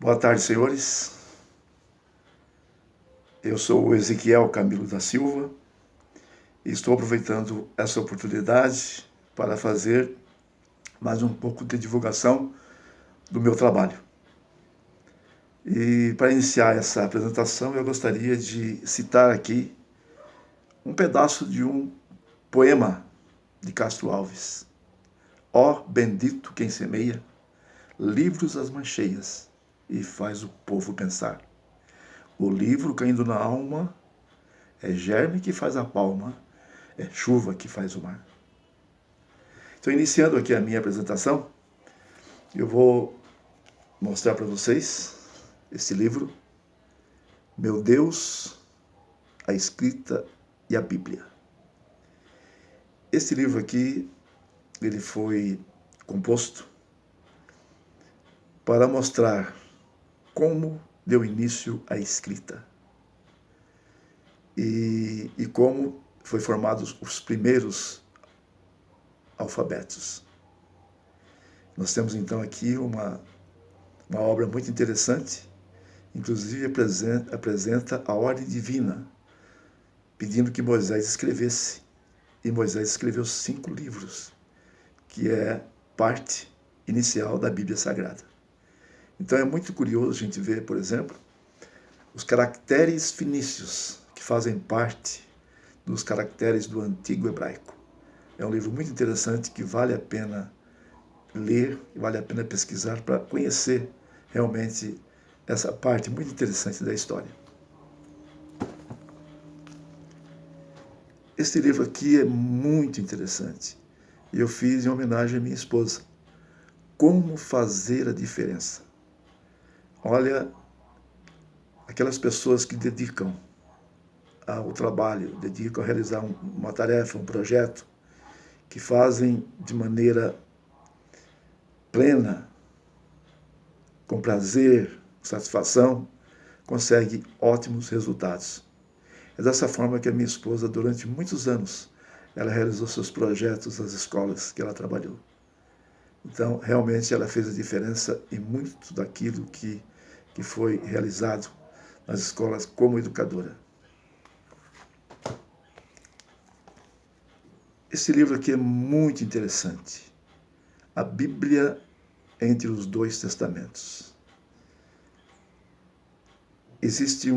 Boa tarde, senhores. Eu sou o Ezequiel Camilo da Silva e estou aproveitando essa oportunidade para fazer mais um pouco de divulgação do meu trabalho. E para iniciar essa apresentação, eu gostaria de citar aqui um pedaço de um poema de Castro Alves. Ó bendito quem semeia livros às mancheias e faz o povo pensar. O livro caindo na alma é germe que faz a palma, é chuva que faz o mar. Então, iniciando aqui a minha apresentação, eu vou mostrar para vocês esse livro, Meu Deus, a Escrita e a Bíblia. Este livro aqui, ele foi composto para mostrar como deu início à escrita e como foi formados os primeiros alfabetos. Nós temos então aqui uma obra muito interessante, inclusive apresenta a ordem divina, pedindo que Moisés escrevesse. E Moisés escreveu 5 livros, que é parte inicial da Bíblia Sagrada. Então é muito curioso a gente ver, por exemplo, os caracteres fenícios, que fazem parte dos caracteres do antigo hebraico. É um livro muito interessante que vale a pena ler, vale a pena pesquisar para conhecer realmente essa parte muito interessante da história. Este livro aqui é muito interessante e eu fiz em homenagem à minha esposa. Como fazer a diferença? Olha, aquelas pessoas que dedicam ao trabalho, dedicam a realizar uma tarefa, um projeto, que fazem de maneira plena, com prazer, satisfação, consegue ótimos resultados. É dessa forma que a minha esposa, durante muitos anos, ela realizou seus projetos nas escolas que ela trabalhou. Então, realmente, ela fez a diferença em muito daquilo que foi realizado nas escolas como educadora. Esse livro aqui é muito interessante. A Bíblia entre os 2 testamentos. Existe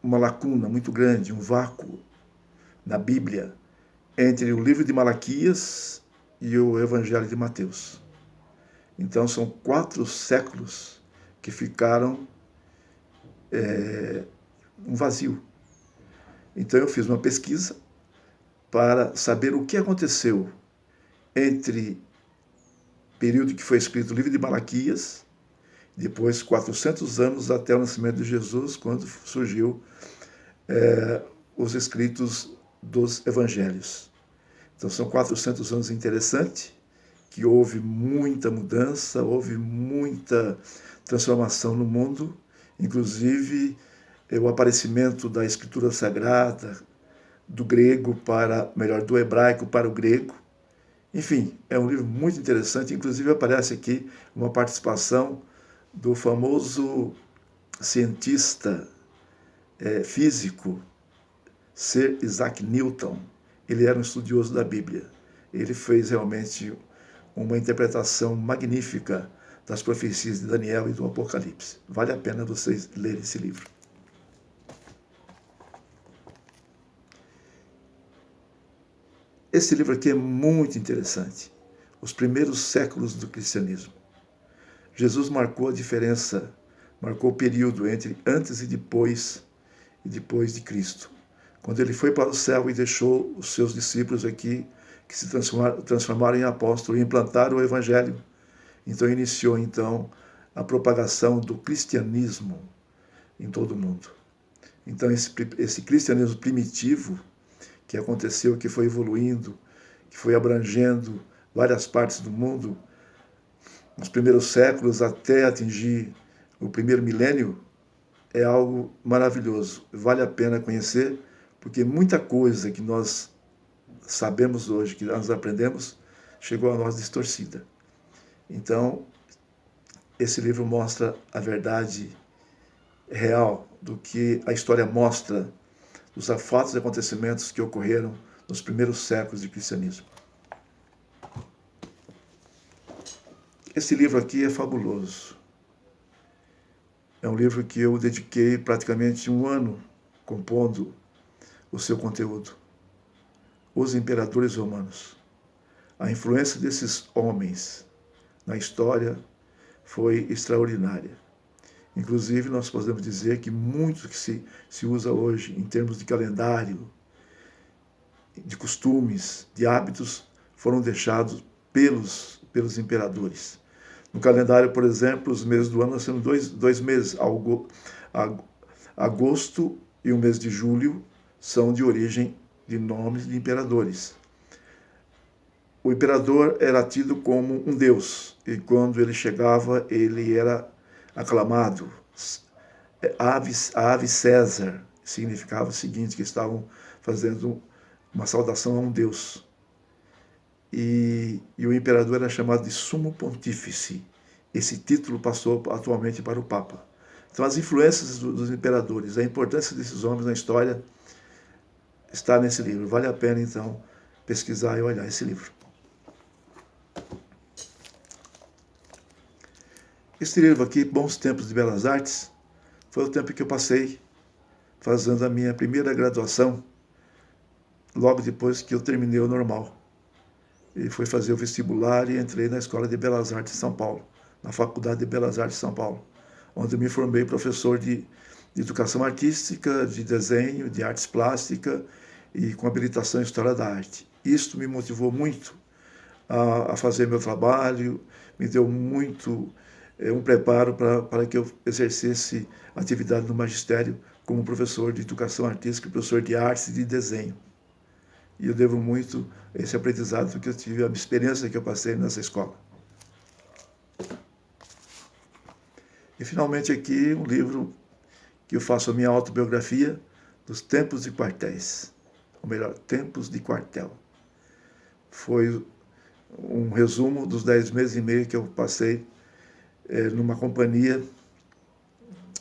uma lacuna muito grande, um vácuo na Bíblia entre o livro de Malaquias e o Evangelho de Mateus. Então são 4 séculos que ficaram um vazio. Então eu fiz uma pesquisa para saber o que aconteceu entre o período que foi escrito o livro de Malaquias, depois 400 anos até o nascimento de Jesus, quando surgiu os escritos dos evangelhos. Então são 400 anos interessantes, que houve muita mudança, houve muita transformação no mundo, inclusive o aparecimento da escritura sagrada, do grego do hebraico para o grego. Enfim, é um livro muito interessante, inclusive aparece aqui uma participação do famoso cientista físico Sir Isaac Newton. Ele era um estudioso da Bíblia. Ele fez realmente uma interpretação magnífica das profecias de Daniel e do Apocalipse. Vale a pena vocês lerem esse livro. Esse livro aqui é muito interessante. Os primeiros séculos do cristianismo. Jesus marcou a diferença, marcou o período entre antes e depois de Cristo. Quando ele foi para o céu e deixou os seus discípulos aqui, que se transformaram em apóstolos e implantaram o evangelho. Então iniciou a propagação do cristianismo em todo o mundo. Então esse cristianismo primitivo que aconteceu, que foi evoluindo, que foi abrangendo várias partes do mundo, nos primeiros séculos até atingir o primeiro milênio, é algo maravilhoso. Vale a pena conhecer, porque muita coisa que nós sabemos hoje, que nós aprendemos, chegou a nós distorcida. Então, esse livro mostra a verdade real do que a história mostra dos fatos e acontecimentos que ocorreram nos primeiros séculos de cristianismo. Esse livro aqui é fabuloso. É um livro que eu dediquei praticamente um ano compondo o seu conteúdo. Os imperadores romanos. A influência desses homens na história foi extraordinária. Inclusive, nós podemos dizer que muito que se usa hoje em termos de calendário, de costumes, de hábitos, foram deixados pelos imperadores. No calendário, por exemplo, os meses do ano, nós temos dois meses. Agosto e o mês de julho são de origem de nomes de imperadores. O imperador era tido como um deus, e quando ele chegava, ele era aclamado. A ave César significava o seguinte, que estavam fazendo uma saudação a um deus. E o imperador era chamado de Sumo Pontífice. Esse título passou atualmente para o Papa. Então, as influências dos imperadores, a importância desses homens na história está nesse livro. Vale a pena, então, pesquisar e olhar esse livro. Esse livro aqui, Bons Tempos de Belas Artes, foi o tempo que eu passei fazendo a minha primeira graduação, logo depois que eu terminei o normal. E fui fazer o vestibular e entrei na Escola de Belas Artes de São Paulo, na Faculdade de Belas Artes de São Paulo, onde eu me formei professor de educação artística, de desenho, de artes plásticas e com habilitação em História da Arte. Isto me motivou muito a fazer meu trabalho, me deu muito um preparo para que eu exercesse atividade no magistério como professor de educação artística, professor de artes e de desenho. E eu devo muito a esse aprendizado que eu tive, a experiência que eu passei nessa escola. E finalmente aqui um livro que eu faço a minha autobiografia dos Tempos de Quartéis, ou melhor, Tempos de Quartel. Foi um resumo dos 10 meses e meio que eu passei numa companhia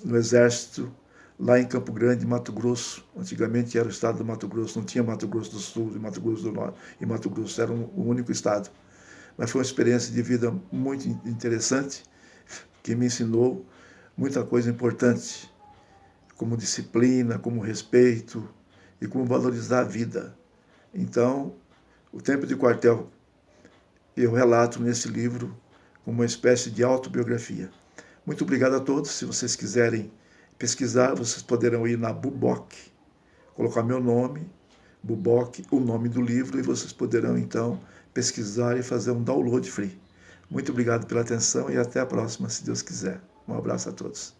no Exército, lá em Campo Grande, Mato Grosso. Antigamente era o estado do Mato Grosso, não tinha Mato Grosso do Sul e Mato Grosso do Norte, e Mato Grosso era o único estado. Mas foi uma experiência de vida muito interessante, que me ensinou muita coisa importante, como disciplina, como respeito e como valorizar a vida. Então, o Tempo de Quartel eu relato nesse livro como uma espécie de autobiografia. Muito obrigado a todos. Se vocês quiserem pesquisar, vocês poderão ir na Buboc, colocar meu nome, Buboc, o nome do livro, e vocês poderão, então, pesquisar e fazer um download free. Muito obrigado pela atenção e até a próxima, se Deus quiser. Um abraço a todos.